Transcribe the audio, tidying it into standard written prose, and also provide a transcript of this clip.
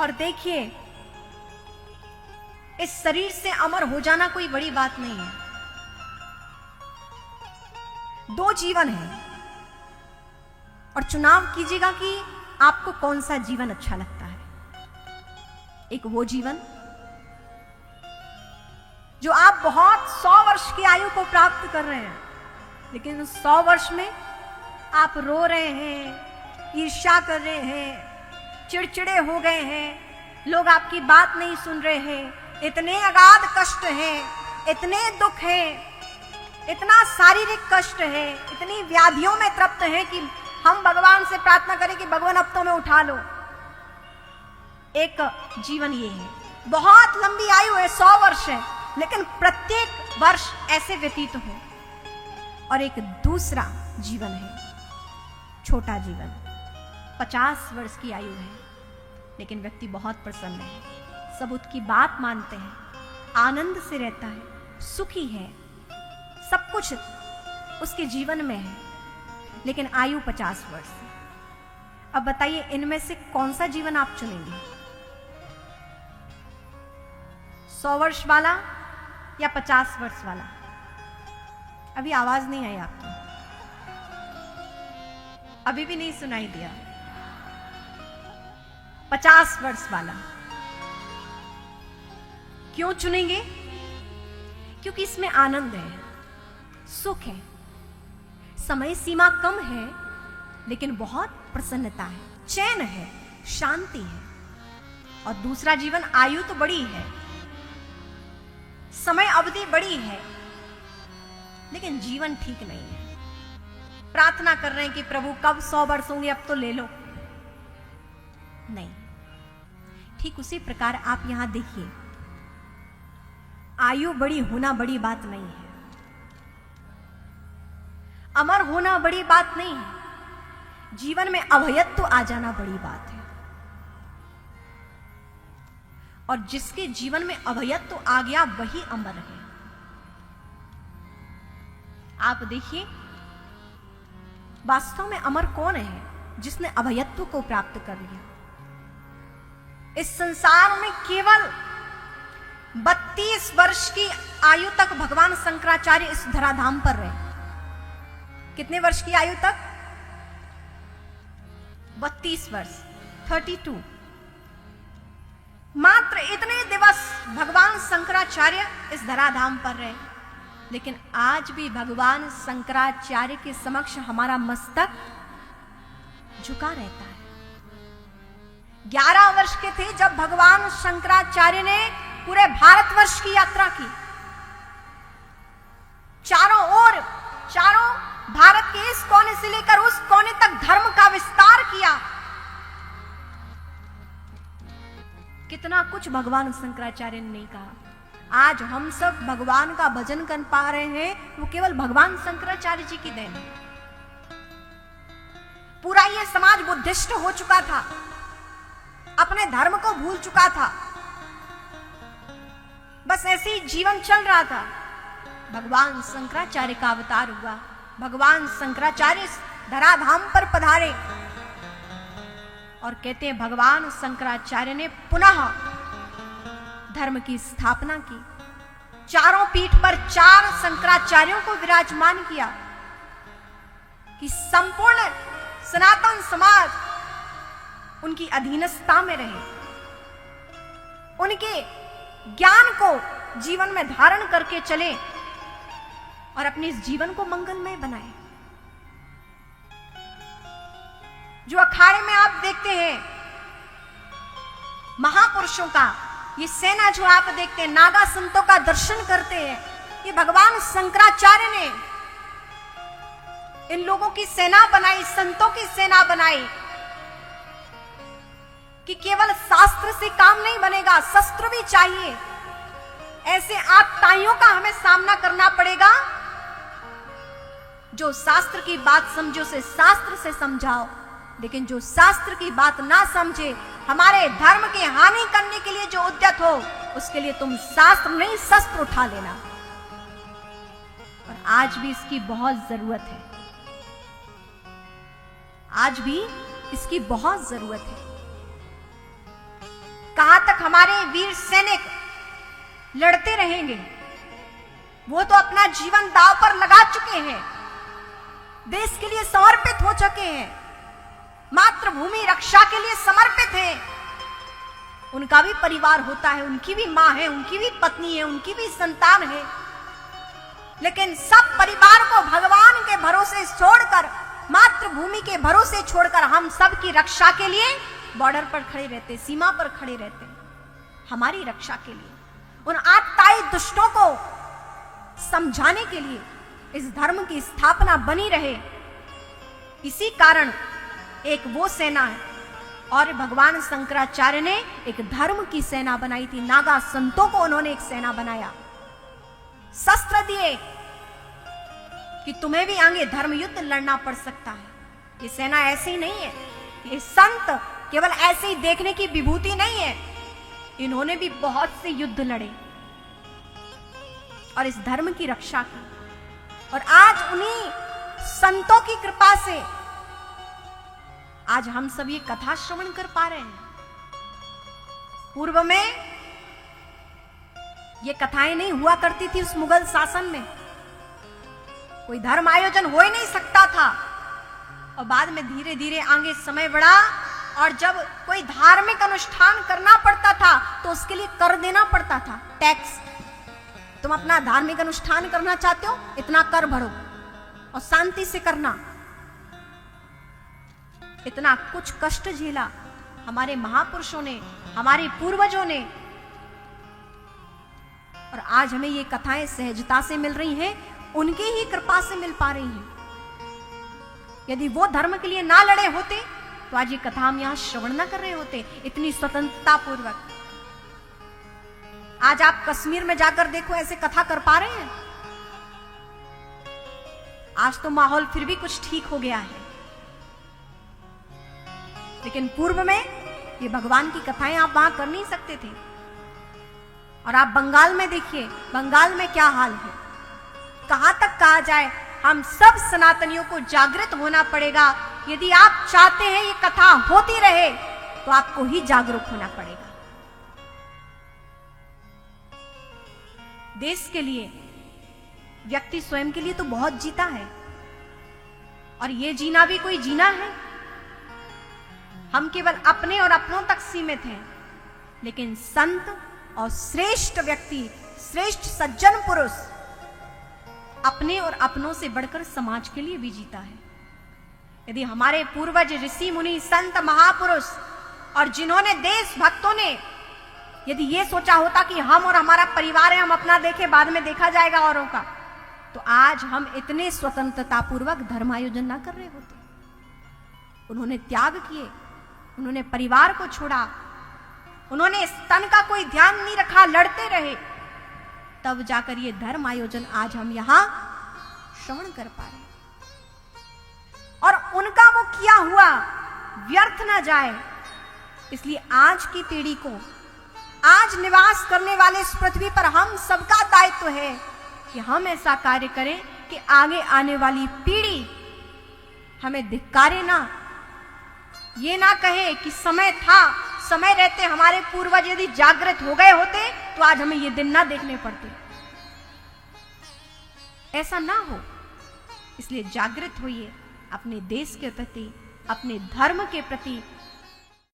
और देखिए, इस शरीर से अमर हो जाना कोई बड़ी बात नहीं है। 2 जीवन है और चुनाव कीजिएगा कि आपको कौन सा जीवन अच्छा लगता है। एक वो जीवन जो आप बहुत 100 वर्ष की आयु को प्राप्त कर रहे हैं, लेकिन उस 100 वर्ष में आप रो रहे हैं, ईर्ष्या कर रहे हैं, चिड़चिड़े हो गए हैं, लोग आपकी बात नहीं सुन रहे हैं, इतने अगाध कष्ट हैं, इतने दुख हैं, इतना शारीरिक कष्ट है, इतनी व्याधियों में तृप्त हैं कि हम भगवान से प्रार्थना करें कि भगवान अब तो मैं उठा लो। एक जीवन ये है, बहुत लंबी आयु है, 100 वर्ष है, लेकिन प्रत्येक वर्ष ऐसे व्यतीत हो। और एक दूसरा जीवन है, छोटा जीवन, 50 वर्ष की आयु है, लेकिन व्यक्ति बहुत प्रसन्न है, सब उसकी बात मानते हैं, आनंद से रहता है, सुखी है, सब कुछ उसके जीवन में है, लेकिन आयु 50 वर्ष है। अब बताइए, इनमें से कौन सा जीवन आप चुनेंगे? 100 वर्ष वाला या 50 वर्ष वाला? अभी आवाज नहीं आई आपकी, अभी भी नहीं सुनाई दिया। 50 वर्ष वाला क्यों चुनेंगे? क्योंकि इसमें आनंद है, सुख है, समय सीमा कम है, लेकिन बहुत प्रसन्नता है, चैन है, शांति है। और दूसरा जीवन, आयु तो बड़ी है, समय अवधि बड़ी है, लेकिन जीवन ठीक नहीं है। प्रार्थना कर रहे हैं कि प्रभु कब 100 वर्ष होंगे, अब तो ले लो। नहीं, ठीक उसी प्रकार आप यहां देखिए, आयु बड़ी होना बड़ी बात नहीं है, अमर होना बड़ी बात नहीं है, जीवन में अभयत्व तो आ जाना बड़ी बात है। और जिसके जीवन में अभयत्व तो आ गया वही अमर है। आप देखिए, वास्तव में अमर कौन है? जिसने अभयत्व को प्राप्त कर लिया। इस संसार में केवल 32 वर्ष की आयु तक भगवान शंकराचार्य इस धराधाम पर रहे। कितने वर्ष की आयु तक? 32 वर्ष, 32। मात्र इतने दिवस भगवान शंकराचार्य इस धराधाम पर रहे, लेकिन आज भी भगवान शंकराचार्य के समक्ष हमारा मस्तक झुका रहता है। 11 वर्ष के थे जब भगवान शंकराचार्य ने पूरे भारतवर्ष की यात्रा की, चारों भारत के इस कोने से लेकर उस कोने तक धर्म का विस्तार किया। कितना कुछ भगवान शंकराचार्य ने नहीं कहा। आज हम सब भगवान का भजन कर पा रहे हैं, वो केवल भगवान शंकराचार्य जी की देन है। पूरा ये समाज बुद्धिस्ट हो चुका था, अपने धर्म को भूल चुका था, बस ऐसे ही जीवन चल रहा था। भगवान शंकराचार्य का अवतार हुआ, भगवान शंकराचार्य धराधाम पर पधारे और कहते हैं भगवान शंकराचार्य ने पुनः धर्म की स्थापना की। चारों पीठ पर 4 शंकराचार्यों को विराजमान किया कि संपूर्ण सनातन समाज उनकी अधीनस्था में रहे, उनके ज्ञान को जीवन में धारण करके चले और अपने इस जीवन को मंगलमय बनाए। जो अखाड़े में आप देखते हैं महापुरुषों का, ये सेना जो आप देखते हैं, नागा संतों का दर्शन करते हैं, ये भगवान शंकराचार्य ने इन लोगों की सेना बनाई, संतों की सेना बनाई कि केवल शास्त्र से काम नहीं बनेगा, शस्त्र भी चाहिए। ऐसे आपत्तियों का हमें सामना करना पड़ेगा। जो शास्त्र की बात समझो से शास्त्र से समझाओ, लेकिन जो शास्त्र की बात ना समझे, हमारे धर्म की हानि करने के लिए जो उद्यत हो, उसके लिए तुम शास्त्र नहीं शस्त्र उठा लेना। और आज भी इसकी बहुत जरूरत है, आज भी इसकी बहुत जरूरत है। हमारे वीर सैनिक लड़ते रहेंगे। वो तो अपना जीवन दांव पर लगा चुके हैं, देश के लिए समर्पित हो चुके हैं, मातृभूमि रक्षा के लिए समर्पित हैं। उनका भी परिवार होता है, उनकी भी मां है, उनकी भी पत्नी है, उनकी भी संतान है। लेकिन सब परिवार को भगवान के भरोसे छोड़कर, मातृभूमि के भरोसे छोड़कर हम सब की रक्षा के लिए बॉर्डर पर खड़े रहते, सीमा पर खड़े रहते, हमारी रक्षा के लिए, उन आतताई दुष्टों को समझाने के लिए इस धर्म की स्थापना बनी रहे। इसी कारण एक वो सेना है, और भगवान शंकराचार्य ने एक धर्म की सेना बनाई थी। नागा संतों को उन्होंने एक सेना बनाया, शस्त्र दिए कि तुम्हें भी आगे धर्म युद्ध लड़ना पड़ सकता है। ये सेना ऐसी ही नहीं है, ये संत केवल ऐसे ही देखने की विभूति नहीं है, इन्होंने भी बहुत से युद्ध लड़े और इस धर्म की रक्षा की। और आज उन्हीं संतों की कृपा से आज हम सब ये कथा श्रवण कर पा रहे हैं। पूर्व में ये कथाएं नहीं हुआ करती थी। उस मुगल शासन में कोई धर्म आयोजन हो ही नहीं सकता था, और बाद में धीरे धीरे आगे समय बढ़ा, और जब कोई धार्मिक अनुष्ठान करना पड़ता था तो उसके लिए कर देना पड़ता था, टैक्स। तुम अपना धार्मिक अनुष्ठान करना चाहते हो, इतना कर भरो और शांति से करना। इतना कुछ कष्ट झेला हमारे महापुरुषों ने, हमारे पूर्वजों ने, और आज हमें ये कथाएं सहजता से मिल रही हैं, उनकी ही कृपा से मिल पा रही हैं। यदि वो धर्म के लिए ना लड़े होते तो आज ये कथा हम यहां श्रवण ना कर रहे होते इतनी स्वतंत्रता पूर्वक। आज आप कश्मीर में जाकर देखो, ऐसे कथा कर पा रहे हैं? आज तो माहौल फिर भी कुछ ठीक हो गया है, लेकिन पूर्व में ये भगवान की कथाएं आप वहां कर नहीं सकते थे। और आप बंगाल में देखिए, बंगाल में क्या हाल है। कहां तक कहा जाए, हम सब सनातनियों को जागृत होना पड़ेगा। यदि आप चाहते हैं ये कथा होती रहे तो आपको ही जागरूक होना पड़ेगा। देश के लिए, व्यक्ति स्वयं के लिए तो बहुत जीता है, और ये जीना भी कोई जीना है। हम केवल अपने और अपनों तक सीमित हैं, लेकिन संत और श्रेष्ठ व्यक्ति, श्रेष्ठ सज्जन पुरुष अपने और अपनों से बढ़कर समाज के लिए भी जीता है। यदि हमारे पूर्वज ऋषि मुनि संत महापुरुष और जिन्होंने देश भक्तों ने यदि ये सोचा होता कि हम और हमारा परिवार है, हम अपना देखें, बाद में देखा जाएगा औरों का, तो आज हम इतने स्वतंत्रता पूर्वक धर्मायोजन ना कर रहे होते। उन्होंने त्याग किए, उन्होंने परिवार को छोड़ा, उन्होंने स्तन का कोई ध्यान नहीं रखा, लड़ते रहे, तब जाकर ये धर्म आयोजन आज हम यहां श्रवण कर पा रहे। और उनका वो किया हुआ व्यर्थ ना जाए, इसलिए आज की पीढ़ी को, आज निवास करने वाले इस पृथ्वी पर हम सबका दायित्व है कि हम ऐसा कार्य करें कि आगे आने वाली पीढ़ी हमें धिक्कारे ना, ये ना कहे कि समय था, समय रहते हमारे पूर्वज यदि जागृत हो गए होते तो आज हमें ये दिन ना देखने पड़ते। ऐसा ना हो, इसलिए जागृत होइए, अपने देश के प्रति, अपने धर्म के प्रति